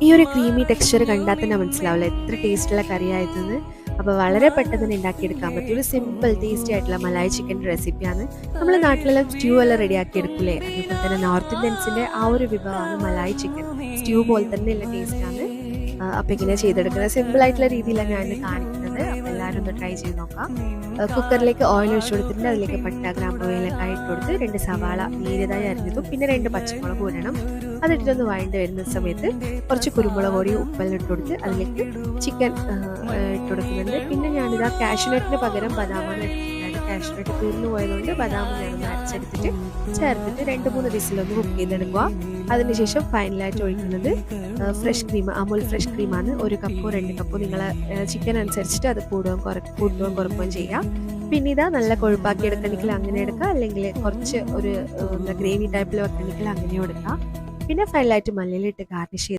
ഈ ഒരു creamy texture കണ്ടാൽ തന്നെ മനസ്സിലാവില്ല എത്ര ടേസ്റ്റുള്ള കറിയായതെന്ന്. അപ്പോൾ വളരെ പെട്ടെന്ന് തന്നെ ഉണ്ടാക്കിയെടുക്കാൻ പറ്റിയ ഒരു സിമ്പിൾ ടേസ്റ്റി ആയിട്ടുള്ള മലായി ചിക്കൻ്റെ റെസിപ്പിയാണ്. നമ്മൾ നാട്ടിലെല്ലാം സ്റ്റ്യൂ എല്ലാം റെഡിയാക്കി എടുക്കൂലേ, അതേപോലെ തന്നെ നോർത്ത് ഇന്ത്യൻസിൻ്റെ ആ ഒരു വിഭവമാണ് മലായി ചിക്കൻ. സ്റ്റ്യൂ പോലെ തന്നെ ഉള്ള ടേസ്റ്റാണ്. അപ്പോൾ ഇങ്ങനെ ചെയ്തെടുക്കുന്നത് സിമ്പിൾ ആയിട്ടുള്ള രീതിയിലാണ് ഞാൻ കാണിക്കുന്നത്. അപ്പോൾ എല്ലാവരും ഒന്ന് ട്രൈ ചെയ്ത് നോക്കാം. കുക്കറിലേക്ക് ഓയിൽ ഒഴിച്ചു കൊടുത്തിട്ടുണ്ട്. അതിലേക്ക് പട്ട, ഗ്രാമ്പു, ഏലക്കായ ഇട്ട് കൊടുത്ത് 2 സവാള നേരിയതായി അരിഞ്ഞതും പിന്നെ 2 പച്ചമുളക് ഇടണം. അതിട്ടൊന്ന് വഴണ്ട് വരുന്ന സമയത്ത് കുറച്ച് കുരുമുളക് പൊടി, ഉപ്പെല്ലാം ഇട്ട് കൊടുത്ത് അതിലേക്ക് ചിക്കൻ ഇട്ട് കൊടുക്കുന്നുണ്ട്. പിന്നെ ഞാനിതാ കാഷ്യൂനട്ടിന് പകരം ബദാമാണ് എടുക്കുന്നത്. കാഷ്യൂനട്ട് തീർന്നു പോയതുകൊണ്ട് ബദാം ഞാനൊന്ന് അരച്ചെടുത്തിട്ട് ചേർത്തിട്ട് 2-3 വിസിലൊന്ന് കുക്ക് ചെയ്തെടുക്കുക. അതിനുശേഷം ഫൈനലായിട്ട് ഒഴിക്കുന്നത് ഫ്രഷ് ക്രീം, അമുൽ ഫ്രഷ് ക്രീമാണ്. 1 കപ്പോ 2 കപ്പോ നിങ്ങളെ ചിക്കൻ അനുസരിച്ചിട്ട് അത് കൂട്ടുകയും കുറക്കുകയും ചെയ്യാം. പിന്നെ ഇതാ നല്ല കൊഴുപ്പാക്കി എടുക്കണമെങ്കിൽ അങ്ങനെ എടുക്കാം, അല്ലെങ്കിൽ കുറച്ച് ഒരു ഗ്രേവി ടൈപ്പിൽ വെക്കണമെങ്കിൽ അങ്ങനെയും എടുക്കാം. പിന്നെ ഫൈനലായിട്ട് മല്ലിയിലിട്ട് ഗാർണിഷ് ചെയ്ത്